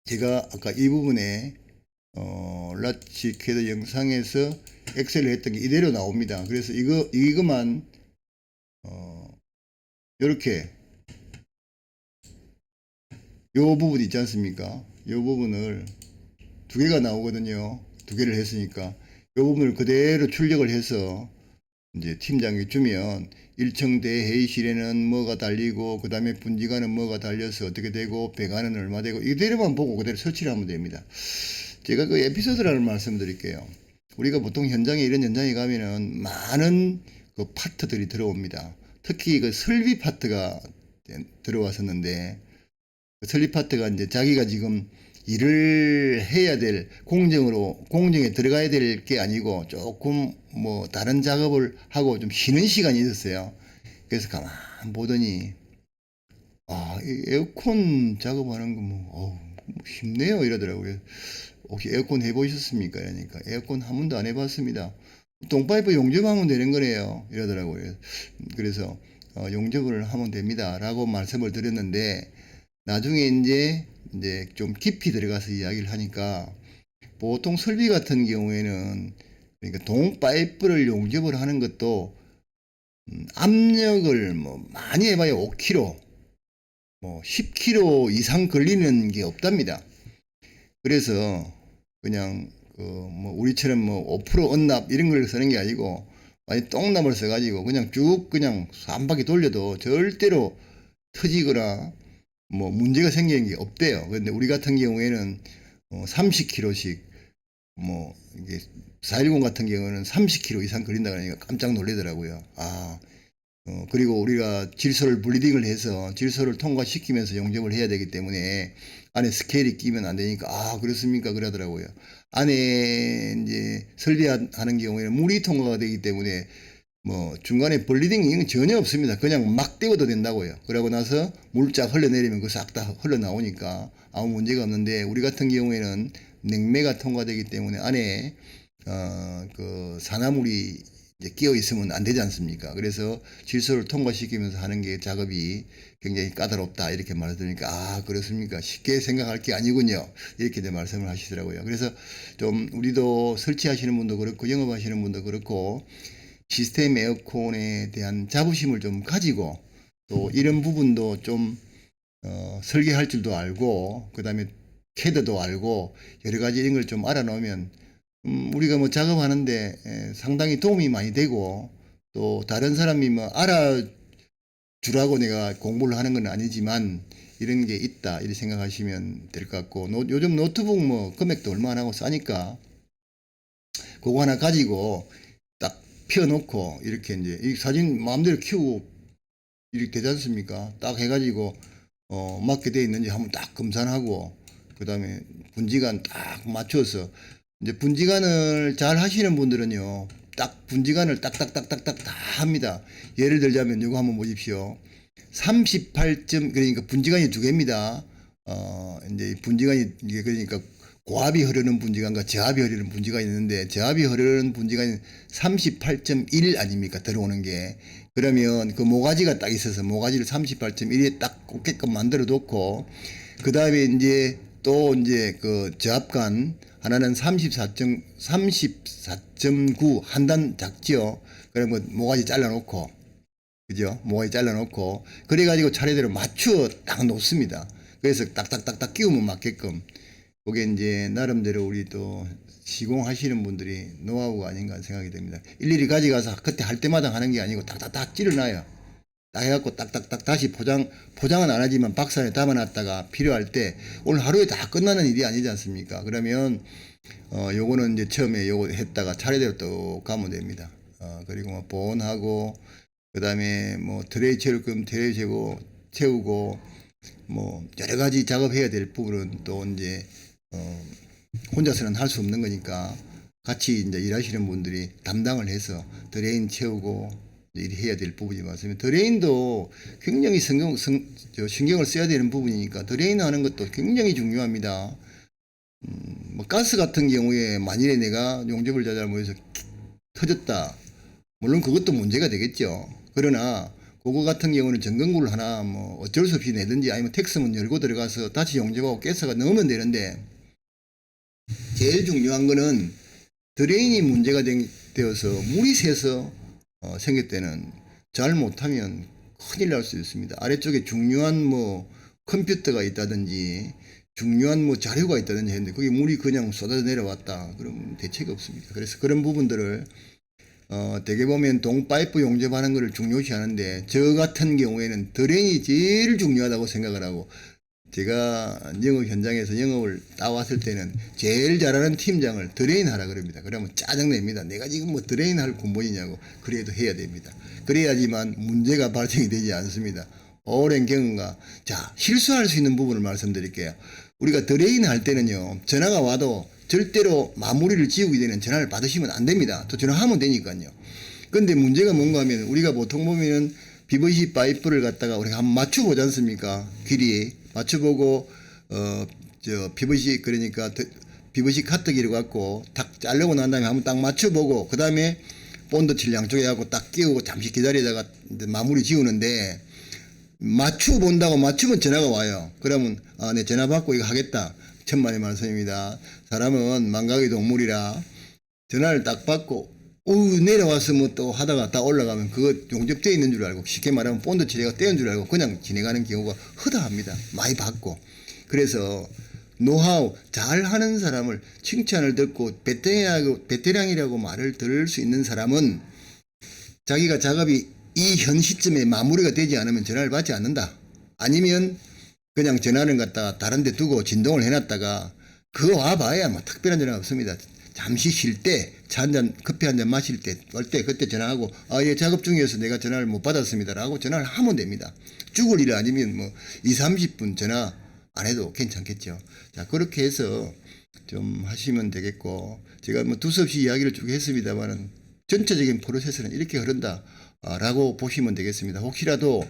제가 아까 이 부분에 랏지 캐드 영상에서 엑셀을 했던 게 이대로 나옵니다. 그래서 이거만 이렇게 요 부분 있지 않습니까? 요 부분을 두 개가 나오거든요. 두 개를 했으니까 요 부분을 그대로 출력을 해서 이제 팀장이 주면 1층 대회의실에는 뭐가 달리고 그 다음에 분지관은 뭐가 달려서 어떻게 되고 배관은 얼마 되고 이대로만 보고 그대로 설치를 하면 됩니다. 제가 그 에피소드라는 말씀 드릴게요. 우리가 보통 현장에 이런 현장에 가면은 많은 그 파트들이 들어옵니다. 특히 그 설비 파트가 들어왔었는데 그 설비 파트가 이제 자기가 지금 일을 해야 될 공정에 들어가야 될 게 아니고 조금 뭐 다른 작업을 하고 좀 쉬는 시간이 있었어요. 그래서 가만 보더니 이 에어컨 작업하는 거 뭐 쉽네요 이러더라고요. 혹시 에어컨 해보셨습니까? 그러니까 에어컨 한 번도 안 해봤습니다. 동파이프 용접하면 되는 거네요 이러더라고요. 그래서 용접을 하면 됩니다 라고 말씀을 드렸는데 나중에 이제 좀 깊이 들어가서 이야기를 하니까 보통 설비 같은 경우에는 그러니까 동파이프를 용접을 하는 것도 압력을 뭐 많이 해봐야 5kg 뭐 10kg 이상 걸리는 게 없답니다. 그래서 그냥 뭐 우리처럼 뭐 5% 언납 이런 걸 쓰는 게 아니고 많이 똥납을 써가지고 그냥 쭉 그냥 한 바퀴 돌려도 절대로 터지거나 뭐 문제가 생기는 게 없대요. 근데 우리 같은 경우에는 30kg씩 뭐 이게 410 같은 경우는 30kg 이상 걸린다 그러니까 깜짝 놀라더라고요. 그리고 우리가 질소를 블리딩을 해서 질소를 통과시키면서 용접을 해야 되기 때문에 안에 스케일이 끼면 안 되니까 그렇습니까 그러더라고요. 안에 이제 설비하는 경우에는 물이 통과가 되기 때문에 뭐 중간에 블리딩 이런 건 전혀 없습니다. 그냥 막 떼어도 된다고요. 그러고 나서 물 쫙 흘러내리면 그 싹 다 흘러나오니까 아무 문제가 없는데 우리 같은 경우에는 냉매가 통과되기 때문에 안에 그 산화물이 이제 끼어 있으면 안 되지 않습니까? 그래서 질소를 통과시키면서 하는 게 작업이 굉장히 까다롭다 이렇게 말을 들으니까 아 그렇습니까? 쉽게 생각할 게 아니군요. 이렇게 이제 말씀을 하시더라고요. 그래서 좀 우리도 설치하시는 분도 그렇고 영업하시는 분도 그렇고 시스템 에어컨에 대한 자부심을 좀 가지고 또 이런 부분도 좀 설계할 줄도 알고 그다음에 캐드도 알고 여러 가지 이런 걸 좀 알아놓으면 우리가 뭐 작업하는데 상당히 도움이 많이 되고 또 다른 사람이 뭐 알아주라고 내가 공부를 하는 건 아니지만 이런 게 있다 이렇게 생각하시면 될 것 같고 요즘 노트북 뭐 금액도 얼마 안 하고 싸니까 그거 하나 가지고 딱 펴놓고 이렇게 이제 이 사진 마음대로 키우고 이렇게 되지 않습니까? 딱 해가지고 맞게 돼 있는지 한번 딱 검사하고 그 다음에 분지간 딱 맞춰서 이제 분지간을 잘 하시는 분들은요 딱 분지간을 딱딱딱딱딱 다 합니다. 예를 들자면 이거 한번 보십시오. 38점 그러니까 분지간이 두 개입니다. 이제 분지간이 이게 그러니까 고압이 흐르는 분지간과 저압이 흐르는 분지간이 있는데 저압이 흐르는 분지간이 38.1 아닙니까? 들어오는 게. 그러면 그 모가지가 딱 있어서 모가지를 38.1에 딱 꽂게끔 만들어 놓고 그 다음에 이제 또 이제 그 저압관 하나는 34.9 한 단 작지요. 그러면 모가지 잘라 놓고 그죠? 모가지 잘라 놓고 그래 가지고 차례대로 맞추어 딱 놓습니다. 그래서 딱딱딱딱 끼우면 맞게끔 그게 이제 나름대로 우리 또 시공하시는 분들이 노하우가 아닌가 생각이 됩니다. 일일이 가져가서 그때 할 때마다 하는 게 아니고 딱딱딱 찌르놔요. 딱 해갖고 딱딱딱 다시 포장은 안 하지만 박스안에 담아놨다가 필요할 때 오늘 하루에 다 끝나는 일이 아니지 않습니까? 그러면 요거는 이제 처음에 요거 했다가 차례대로 또 가면 됩니다. 그리고 뭐 보온하고 그 다음에 뭐 트레이 채울 거면 트레이 채우고 뭐 여러 가지 작업해야 될 부분은 또 이제 혼자서는 할 수 없는 거니까 같이 이제 일하시는 분들이 담당을 해서 드레인 채우고 일이 해야 될 부분이 많습니다. 드레인도 굉장히 신경을 써야 되는 부분이니까 드레인 하는 것도 굉장히 중요합니다. 뭐 가스 같은 경우에 만일에 내가 용접을 잘못해서 터졌다. 물론 그것도 문제가 되겠죠. 그러나 그거 같은 경우는 전건구를 하나 뭐 어쩔 수 없이 내든지 아니면 텍스문 열고 들어가서 다시 용접하고 가스가 넣으면 되는데 제일 중요한 거는 드레인이 문제가 되어서 물이 새서 생길 때는 잘 못하면 큰일 날 수 있습니다. 아래쪽에 중요한 뭐 컴퓨터가 있다든지 중요한 뭐 자료가 있다든지 했는데 거기 물이 그냥 쏟아져 내려왔다. 그러면 대책이 없습니다. 그래서 그런 부분들을 대개 보면 동파이프 용접하는 것을 중요시 하는데 저 같은 경우에는 드레인이 제일 중요하다고 생각을 하고 제가 영업 현장에서 영업을 따왔을 때는 제일 잘하는 팀장을 드레인 하라 그럽니다. 그러면 짜증냅니다. 내가 지금 뭐 드레인 할 군번이냐고. 그래도 해야 됩니다. 그래야지만 문제가 발생이 되지 않습니다. 오랜 경험과 자 실수할 수 있는 부분을 말씀드릴게요. 우리가 드레인 할 때는요 전화가 와도 절대로 마무리를 지우기 전에 전화를 받으시면 안 됩니다. 또 전화하면 되니까요. 근데 문제가 뭔가 하면 우리가 보통 보면은 PVC 파이프를 갖다가 우리가 한번 맞춰보지 않습니까? 길이 맞춰보고 PVC 그러니까 PVC 카트기를 갖고 딱 자르고 난 다음에 한번 딱 맞춰보고 그 다음에 본드칠 양쪽에 하고 딱 끼우고 잠시 기다리다가 마무리 지우는데 맞춰본다고 맞추면 전화가 와요. 그러면 내 전화 받고 이거 하겠다. 천만의 말씀입니다. 사람은 망각의 동물이라 전화를 딱 받고 내려와서 뭐 또 하다가 딱 올라가면 그거 용접되어 있는 줄 알고 쉽게 말하면 본드 치레가 떼은 줄 알고 그냥 진행하는 경우가 허다합니다. 많이 받고. 그래서 노하우 잘하는 사람을 칭찬을 듣고 베테랑이라고 말을 들을 수 있는 사람은 자기가 작업이 이 현 시점에 마무리가 되지 않으면 전화를 받지 않는다. 아니면 그냥 전화를 갖다가 다른 데 두고 진동을 해놨다가 그거 와봐야 뭐 특별한 전화가 없습니다. 잠시 쉴 때, 차 한 잔, 커피 한 잔 마실 때, 그때 전화하고, 예, 작업 중이어서 내가 전화를 못 받았습니다. 라고 전화를 하면 됩니다. 죽을 일 아니면 뭐, 2, 30분 전화 안 해도 괜찮겠죠. 자, 그렇게 해서 좀 하시면 되겠고, 제가 뭐 두서없이 이야기를 쭉 했습니다만은, 전체적인 프로세스는 이렇게 흐른다. 라고 보시면 되겠습니다. 혹시라도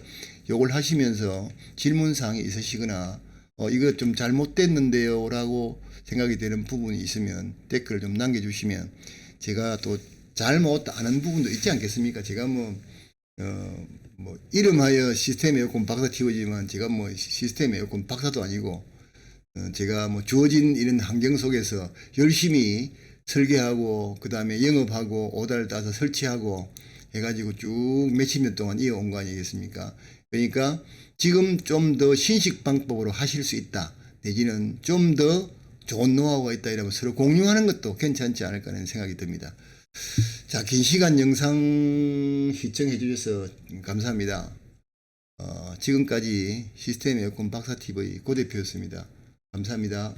요걸 하시면서 질문사항이 있으시거나, 이거 좀 잘못됐는데요. 라고 생각이 되는 부분이 있으면 댓글을 좀 남겨주시면 제가 또 잘못 아는 부분도 있지 않겠습니까? 제가 이름하여 시스템 에어컨 박사 튀어지만 제가 시스템 에어컨 박사도 아니고, 제가 주어진 이런 환경 속에서 열심히 설계하고, 그 다음에 영업하고, 오다를 따서 설치하고, 해가지고 쭉 몇십 년 동안 이어온 거 아니겠습니까? 그러니까 지금 좀 더 신식 방법으로 하실 수 있다, 내지는 좀 더 좋은 노하우가 있다, 이러면 서로 공유하는 것도 괜찮지 않을까 하는 생각이 듭니다. 자, 긴 시간 영상 시청해 주셔서 감사합니다. 지금까지 시스템 에어컨 박사 TV 고 대표였습니다. 감사합니다.